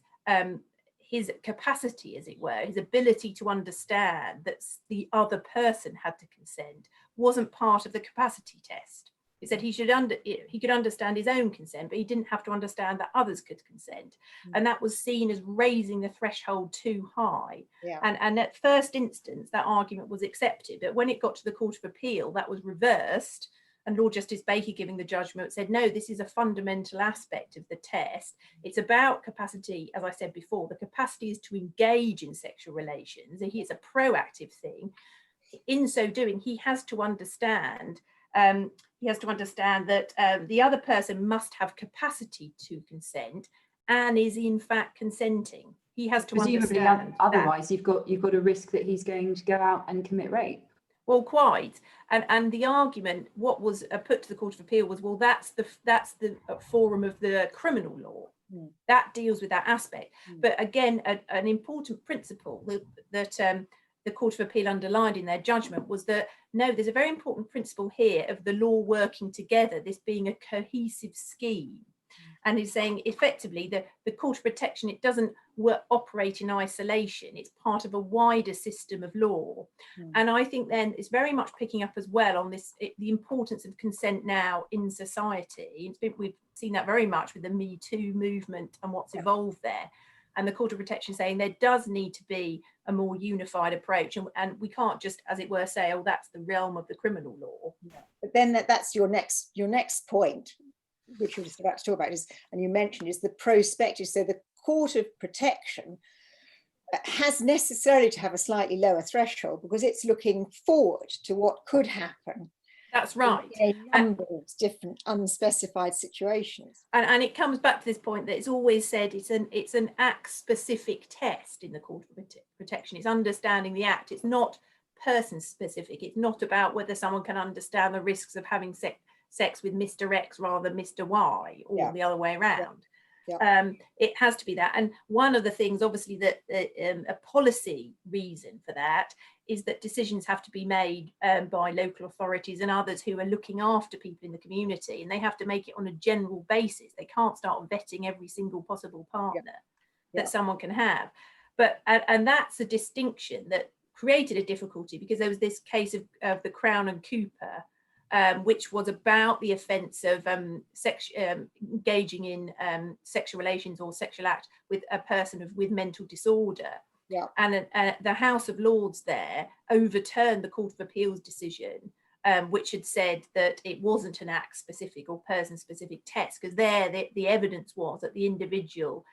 capacity, as it were, his ability to understand that the other person had to consent wasn't part of the capacity test. He said he could understand his own consent, but he didn't have to understand that others could consent. And that was seen as raising the threshold too high. Yeah. And at first instance, that argument was accepted. But when it got to the Court of Appeal, that was reversed. And Lord Justice Baker, giving the judgment, said, no, this is a fundamental aspect of the test. It's about capacity, as I said before. The capacity is to engage in sexual relations. It's a proactive thing. In so doing, he has to understand that the other person must have capacity to consent and is in fact consenting. He has to presumably understand. Otherwise, you've got a risk that he's going to go out and commit rape. Well, quite, and the argument, what was put to the Court of Appeal was, well, that's the forum of the criminal law that deals with that aspect. But again, an important principle that the Court of Appeal underlined in their judgment was that no, there's a very important principle here of the law working together, this being a cohesive scheme. And he's saying effectively the Court of Protection, it doesn't operate in isolation. It's part of a wider system of law. And I think then it's very much picking up as well on the importance of consent now in society. We've seen that very much with the Me Too movement and what's evolved there. And the Court of Protection saying there does need to be a more unified approach. And we can't just, as it were, say, oh, that's the realm of the criminal law. But then that's your next point, which we're just about to talk about, and you mentioned, is the prospective. So the Court of Protection has necessarily to have a slightly lower threshold because it's looking forward to what could happen. That's right. In a number of different unspecified situations. And it comes back to this point that it's always said it's an act-specific test in the Court of Protection. It's understanding the act. It's not person-specific. It's not about whether someone can understand the risks of having sex with Mr. X rather than Mr. Y, or the other way around. It has to be that. And one of the things, obviously, that a policy reason for that is that decisions have to be made by local authorities and others who are looking after people in the community, and they have to make it on a general basis. They can't start vetting every single possible partner that someone can have. But and that's a distinction that created a difficulty, because there was this case of the Crown and Cooper, which was about the offence of engaging in sexual relations or sexual act with a person with mental disorder. And the House of Lords there overturned the Court of Appeal's decision, which had said that it wasn't an act-specific or person-specific test, because there the evidence was that the individual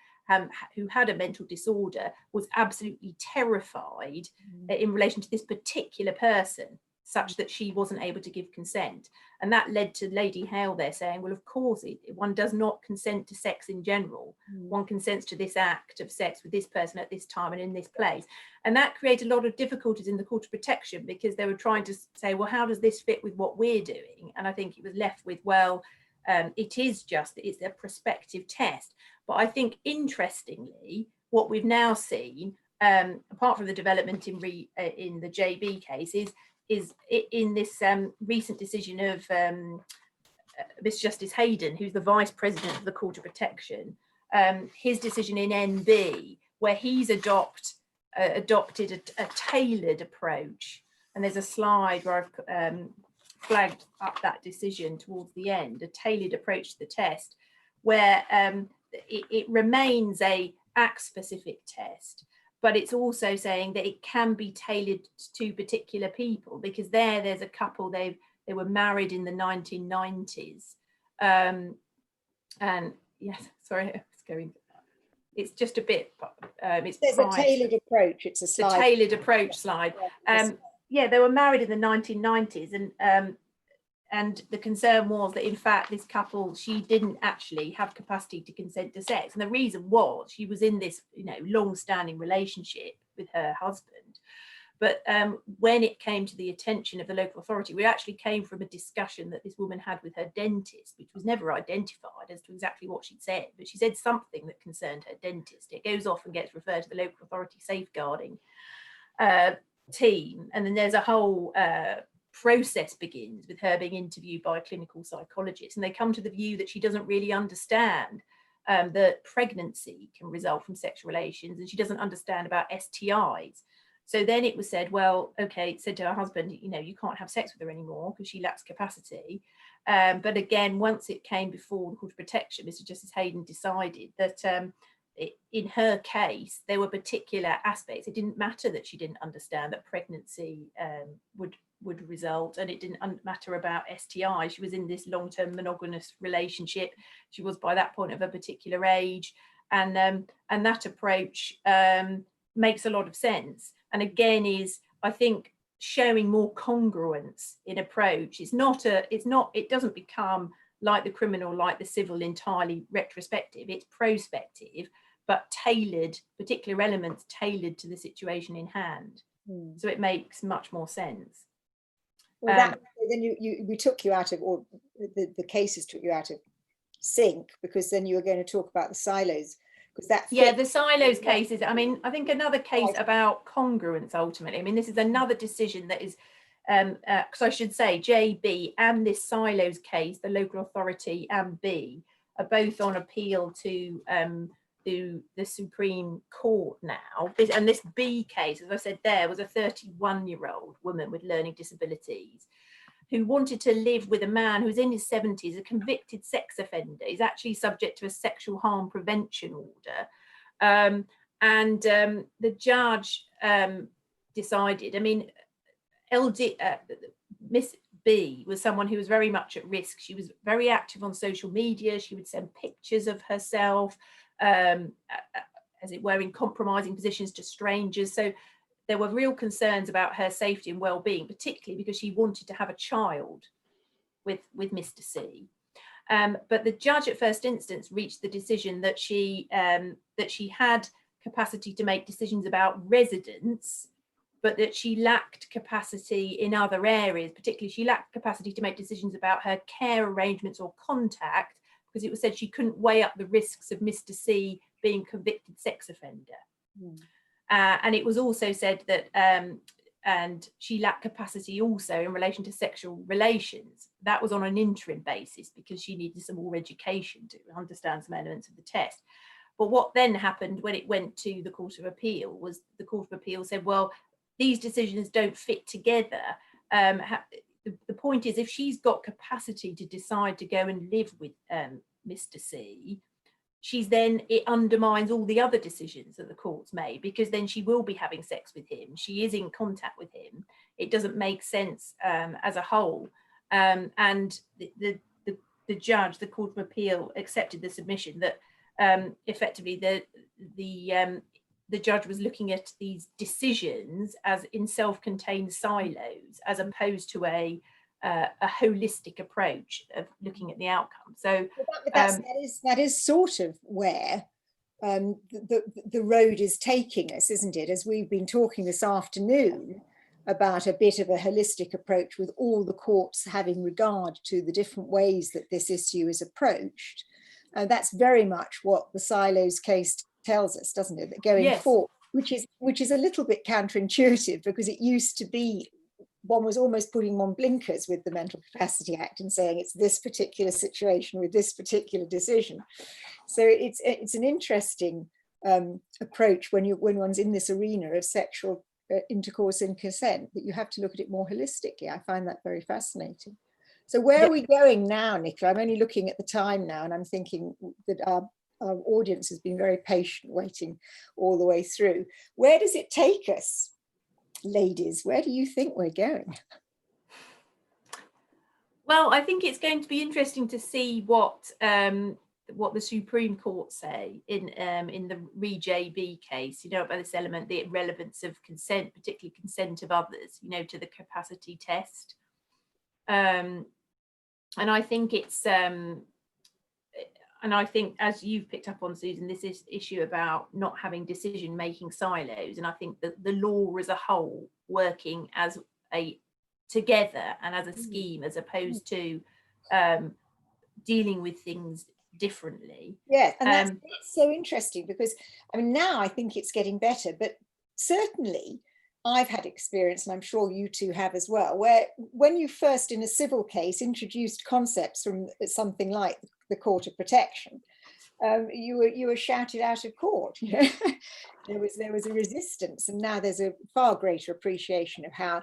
who had a mental disorder was absolutely terrified in relation to this particular person, such that she wasn't able to give consent. And that led to Lady Hale there saying, well, of course, one does not consent to sex in general. One consents to this act of sex with this person at this time and in this place. And that created a lot of difficulties in the Court of Protection, because they were trying to say, well, how does this fit with what we're doing? And I think it was left with, well, it's a prospective test. But I think, interestingly, what we've now seen, apart from the development in the JB case, is in this recent decision of Miss Justice Hayden, who's the Vice President of the Court of Protection, his decision in NB, where he's adopted a tailored approach. And there's a slide where I've flagged up that decision towards the end, a tailored approach to the test, where it remains a act-specific test, but it's also saying that it can be tailored to particular people, because there's a couple, they were married in the 1990s. And yes, sorry, it's just a bit, there's a tailored approach, it's a slide. The tailored approach slide. Yeah, they were married in the 1990s, and the concern was that, in fact, this couple, she didn't actually have capacity to consent to sex. And the reason was she was in this, long-standing relationship with her husband. But when it came to the attention of the local authority, we actually came from a discussion that this woman had with her dentist, which was never identified as to exactly what she'd said. But she said something that concerned her dentist. It goes off and gets referred to the local authority safeguarding team. And then there's a whole process begins with her being interviewed by a clinical psychologist, and they come to the view that she doesn't really understand that pregnancy can result from sexual relations, and she doesn't understand about STIs. So then it was said, well, okay, it said to her husband, you can't have sex with her anymore because she lacks capacity. But again, once it came before the Court of Protection, Mr. Justice Hayden decided that in her case, there were particular aspects. It didn't matter that she didn't understand that pregnancy would result, and it didn't matter about STI. She was in this long-term monogamous relationship. She was by that point of a particular age, and that approach makes a lot of sense. And again, is, I think, showing more congruence in approach. It doesn't become like the criminal, like the civil, entirely retrospective. It's prospective, but tailored, particular elements tailored to the situation in hand. So it makes much more sense. Well, then we took you out of, or the cases took you out of sync, because then you were going to talk about the silos. The silos cases. I mean, I think another case about congruence ultimately. I mean, this is another decision that is, because I should say JB and this silos case, the local authority and B, are both on appeal to the Supreme Court now. And this B case, as I said, there was a 31-year-old woman with learning disabilities who wanted to live with a man who's in his 70s, a convicted sex offender. He's actually subject to a sexual harm prevention order. The judge decided, I mean, Miss B was someone who was very much at risk. She was very active on social media. She would send pictures of herself, as it were, in compromising positions to strangers. So there were real concerns about her safety and well-being, particularly because she wanted to have a child with Mr. C. But the judge at first instance reached the decision that she had capacity to make decisions about residence, but that she lacked capacity in other areas. Particularly, she lacked capacity to make decisions about her care arrangements or contact, because it was said she couldn't weigh up the risks of Mr. C being a convicted sex offender. And it was also said that and she lacked capacity also in relation to sexual relations. That was on an interim basis because she needed some more education to understand some elements of the test. But what then happened when it went to the Court of Appeal was the Court of Appeal said, well, these decisions don't fit together. The point is, if she's got capacity to decide to go and live with Mr. C, it undermines all the other decisions that the court's made, because then she will be having sex with him. She is in contact with him. It doesn't make sense as a whole. And the judge, the Court of Appeal, accepted the submission that effectively the judge was looking at these decisions as in self-contained silos, as opposed to a holistic approach of looking at the outcome. So that is sort of where the road is taking us, isn't it? As we've been talking this afternoon about a bit of a holistic approach, with all the courts having regard to the different ways that this issue is approached. That's very much what the silos case tells us, doesn't it? That going forward, which is a little bit counterintuitive, because it used to be one was almost putting on blinkers with the Mental Capacity Act and saying it's this particular situation with this particular decision. So it's an interesting approach when one's in this arena of sexual intercourse and consent, that you have to look at it more holistically. I find that very fascinating. So where are we going now, Nicola? I'm only looking at the time now, and I'm thinking that our audience has been very patient, waiting all the way through. Where does it take us, ladies? Where do you think we're going? Well, I think it's going to be interesting to see what the Supreme Court say in the Re JB case, about this element, the relevance of consent, particularly consent of others, to the capacity test. And I think it's and I think, as you've picked up on, Susan, this is issue about not having decision-making silos. And I think that the law as a whole working as a together and as a scheme, as opposed to dealing with things differently. Yeah, and that's so interesting, because I mean, now I think it's getting better, but certainly I've had experience, and I'm sure you two have as well, where when you first in a civil case introduced concepts from something like the Court of Protection, you were shouted out of court. There was a resistance, and now there's a far greater appreciation of how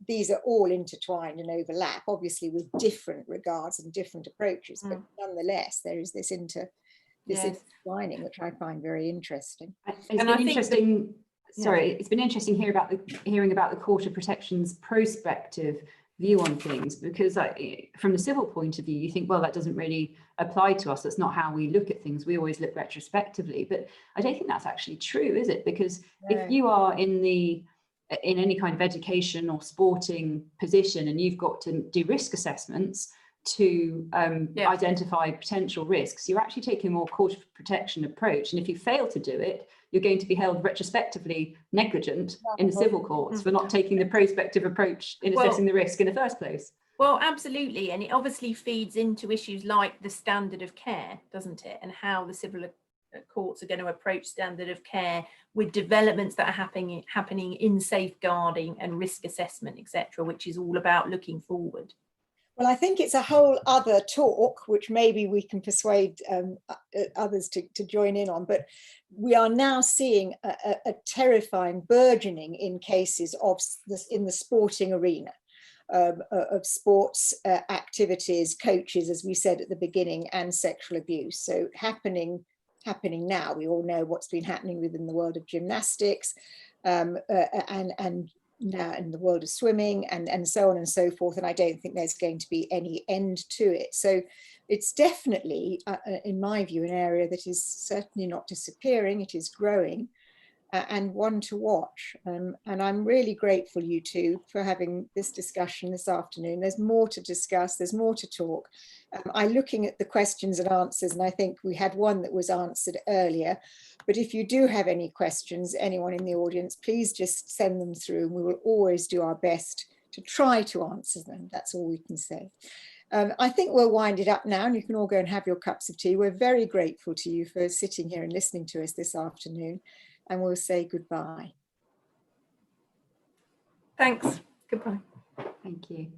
these are all intertwined and overlap, obviously with different regards and different approaches, but nonetheless there is this intertwining, which I find very interesting. It's been interesting hearing about the Court of Protection's prospective view on things, because from the civil point of view, you think, well, that doesn't really apply to us. That's not how we look at things. We always look retrospectively. But I don't think that's actually true, is it? Because if you are in any kind of education or sporting position, and you've got to do risk assessments to identify potential risks, you're actually taking a more Court of Protection approach. And if you fail to do it, you're going to be held retrospectively negligent in the civil courts for not taking the prospective approach in assessing the risk in the first place. Well, absolutely. And it obviously feeds into issues like the standard of care, doesn't it? And how the civil courts are going to approach standard of care with developments that are happening in safeguarding and risk assessment, etc., which is all about looking forward. Well, I think it's a whole other talk, which maybe we can persuade others to join in on. But we are now seeing a terrifying burgeoning in cases of this in the sporting arena, of sports activities, coaches, as we said at the beginning, and sexual abuse. So happening now. We all know what's been happening within the world of gymnastics, and now in the world of swimming, and so on and so forth. And I don't think there's going to be any end to it. So it's definitely, in my view, an area that is certainly not disappearing. It is growing, and one to watch. And I'm really grateful, you two, for having this discussion this afternoon. There's more to discuss, there's more to talk. I'm looking at the questions and answers, and I think we had one that was answered earlier. But if you do have any questions, anyone in the audience, please just send them through, and we will always do our best to try to answer them. That's all we can say. I think we'll wind it up now and you can all go and have your cups of tea. We're very grateful to you for sitting here and listening to us this afternoon, and we'll say goodbye. Thanks. Goodbye. Thank you.